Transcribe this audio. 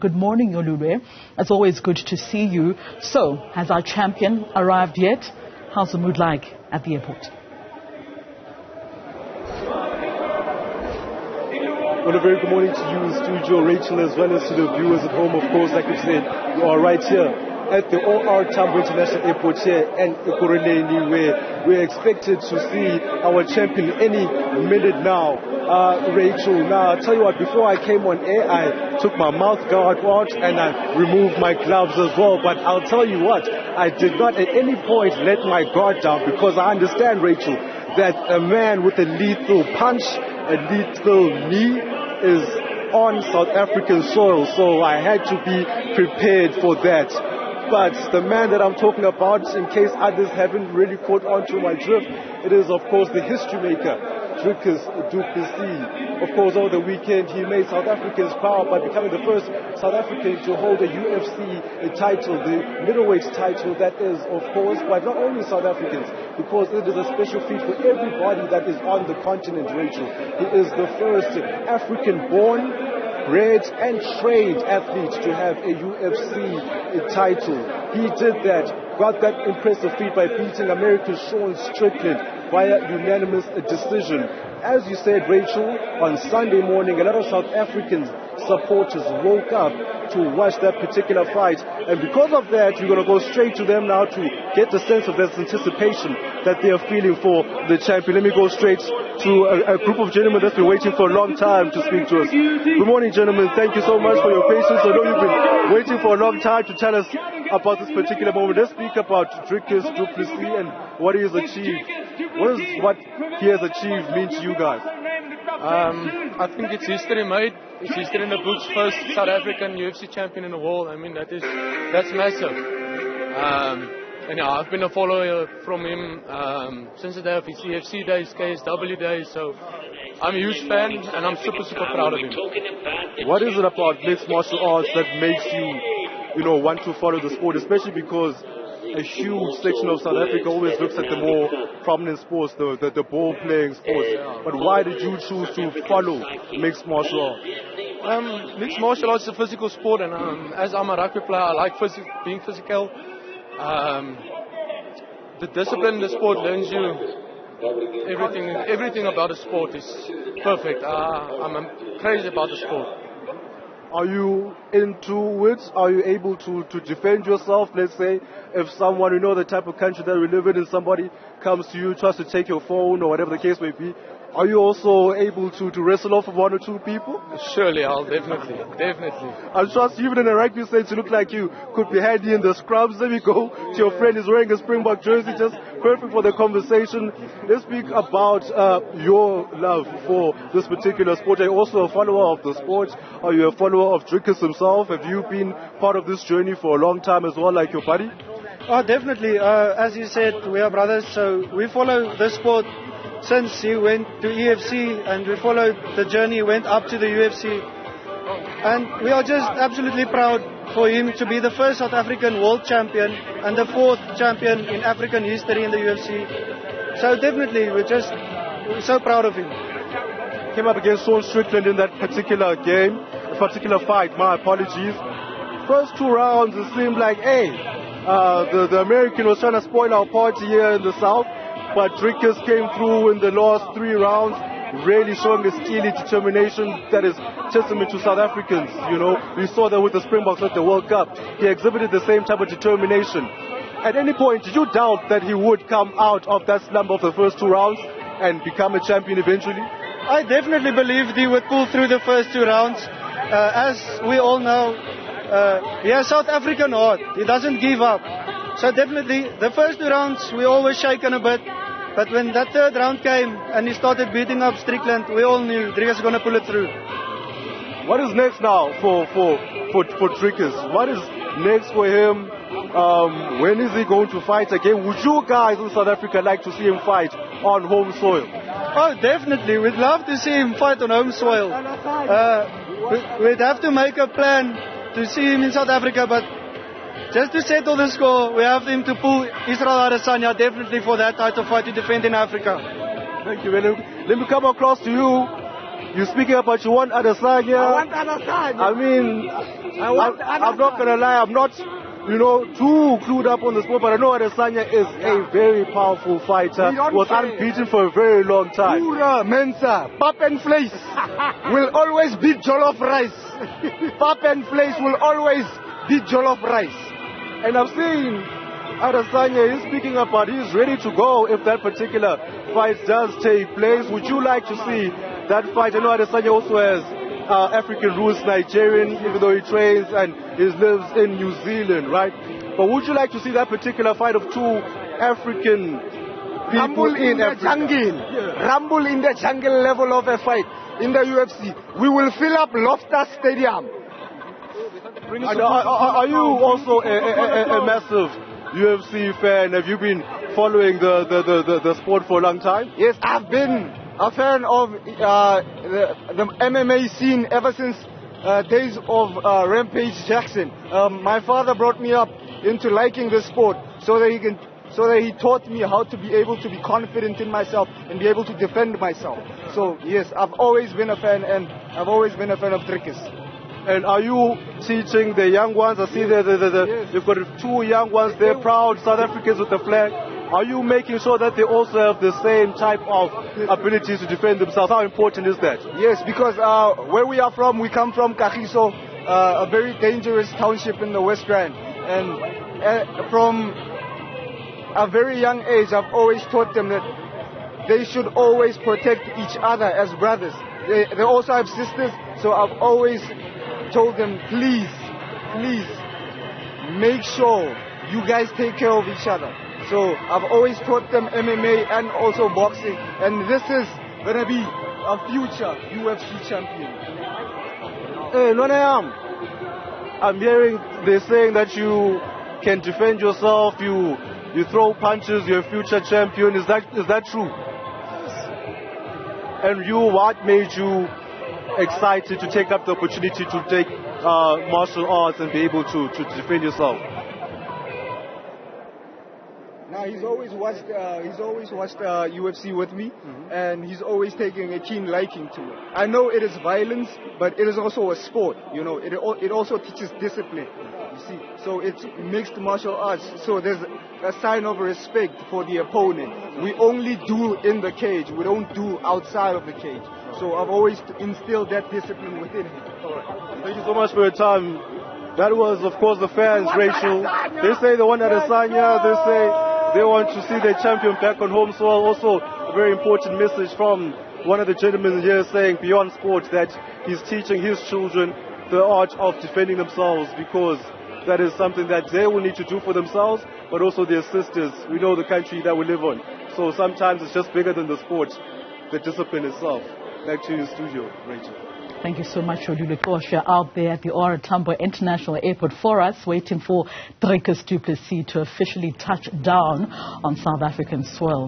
Good morning, Yolulwe. It's always good to see you. So, has our champion arrived yet? How's the mood like at the airport? Well, a very good morning to you in studio, Rachel, as well as to the viewers at home. Of course, like you said, you are right here at the OR Tambo International Airport here in Ekurhuleni, where we're expected to see our champion any minute now. Rachel, now I'll tell you what, before I came on air, I took my mouth guard out and I removed my gloves as well. But I'll tell you what, I did not at any point let my guard down, because I understand, Rachel, that a man with a lethal punch, a lethal knee, is on South African soil, so I had to be prepared for that. But the man that I'm talking about, in case others haven't really caught on to my drift, it is of course the history maker, Dricus Du Plessis. Of course, over the weekend he made South Africans proud by becoming the first South African to hold a UFC title, the middleweight title, that is of course, but not only South Africans, because it is a special feat for everybody that is on the continent, Rachel. He is the first African-born, bred and trained athlete to have a UFC title. He did that, got that impressive feat by beating American Sean Strickland via unanimous decision. As you said, Rachel, on Sunday morning, a lot of South African supporters woke up to watch that particular fight, and because of that, we're going to go straight to them now to get the sense of that anticipation that they are feeling for the champion. Let me go straight to a group of gentlemen that's been waiting for a long time to speak to us. Good morning, gentlemen. Thank you so much for your patience. I know you've been waiting for a long time to tell us about this particular moment. Let's speak about Dricus Du Plessis and what he has achieved. What does what he has achieved mean to you guys? I think it's history made. It's history in the books. First South African UFC champion in the world. I mean, that's massive. And yeah, I've been a follower from him since the day of his UFC days, KSW days. So I'm a huge fan, and I'm super proud of him. What is it about mixed martial arts that makes you want to follow the sport, especially because a huge section of South Africa always looks at the more prominent sports, the ball-playing sports. But why did you choose to follow mixed martial arts? Mixed martial arts is a physical sport, and as I'm a rugby player, I like being physical. The discipline in the sport learns you everything about the sport is perfect. I'm crazy about the sport. Are you into it? Are you able to defend yourself? Let's say if someone, the type of country that we live in, and somebody comes to you, tries to take your phone or whatever the case may be, are you also able to wrestle off of one or two people? Surely, I'll definitely. I trust even in a rugby sense, you look like you could be handy in the scrubs. Let me go to your friend who's wearing a Springbok jersey, just perfect for the conversation. Let's speak about your love for this particular sport. Are you also a follower of the sport? Are you a follower of Dricus himself? Have you been part of this journey for a long time as well, like your buddy? Oh, definitely. As you said, we are brothers, so we follow the sport since he went to EFC, and we followed the journey, he went up to the UFC. And we are just absolutely proud for him to be the first South African world champion and the fourth champion in African history in the UFC. So definitely, we're so proud of him. Came up against Sean Strickland in that particular game, particular fight, my apologies. First two rounds, it seemed like, the American was trying to spoil our party here in the South, but Dricus came through in the last three rounds, really showing a steely determination that is testament to South Africans. We saw that with the Springboks at the World Cup. He exhibited the same type of determination. At any point, did you doubt that he would come out of that slump of the first two rounds and become a champion eventually? I definitely believed he would pull through the first two rounds. As we all know, he has South African heart. He doesn't give up. So definitely, the first two rounds, we always shaken a bit. But when that third round came and he started beating up Strickland, we all knew Dricus was going to pull it through. What is next now for Dricus? What is next for him? When is he going to fight again? Would you guys in South Africa like to see him fight on home soil? Oh, definitely. We'd love to see him fight on home soil. We'd have to make a plan to see him in South Africa, but just to settle the score, we have him to pull Israel Adesanya definitely for that title fight to defend in Africa. Thank you, Let me come across to you. You're speaking about you want Adesanya. I want Adesanya. I mean, I'm not going to lie, I'm not, too clued up on the sport, but I know Adesanya is a very powerful fighter. Was unbeaten for a very long time. Pura Mensa, pap and fleis will always beat jollof rice. Pap and fleis will always beat jollof rice. And I've seen Adesanya is speaking about he's ready to go if that particular fight does take place. Would you like to see that fight? I know Adesanya also has African roots, Nigerian, even though he trains and he lives in New Zealand, right? But would you like to see that particular fight of two African people Rumble in the jungle. Rumble in the jungle level of a fight in the UFC. We will fill up Loftus Stadium. And are you also a massive UFC fan? Have you been following the sport for a long time? Yes, I've been a fan of the MMA scene ever since days of Rampage Jackson. My father brought me up into liking the sport so that he taught me how to be able to be confident in myself and be able to defend myself. So yes, I've always been a fan, and I've always been a fan of Dricus. And are you teaching the young ones? I see you've got two young ones, they're proud South Africans with the flag. Are you making sure that they also have the same type of abilities to defend themselves? How important is that? Yes, because where we are from, we come from Qhoshe, a very dangerous township in the West Rand. And from a very young age, I've always taught them that they should always protect each other as brothers. They also have sisters, so I've always told them, please, make sure you guys take care of each other. So I've always taught them MMA and also boxing, and this is going to be a future UFC champion. Hey, Nonayam, I'm hearing they're saying that you can defend yourself, you throw punches, you're a future champion. Is that true? And what made you excited to take up the opportunity to take martial arts and be able to defend yourself? Now he's always watched UFC with me, and he's always taking a keen liking to it. I know it is violence, but it is also a sport. It also teaches discipline. You see, so it's mixed martial arts. So there's a sign of respect for the opponent. We only do in the cage. We don't do outside of the cage. So I've always instilled that discipline within him. Thank you so much for your time. That was, of course, the fans, Rachel. They say they want Adesanya. They say they want to see their champion back on home soil. Also, a very important message from one of the gentlemen here saying beyond sport that he's teaching his children the art of defending themselves, because that is something that they will need to do for themselves, but also their sisters. We know the country that we live on. So sometimes it's just bigger than the sport, the discipline itself. Back to your studio, Rachel. Thank you so much, Yolulwe Qhoshe, out there at the OR Tambo International Airport for us, waiting for Dricus Du Plessis to officially touch down on South African soil.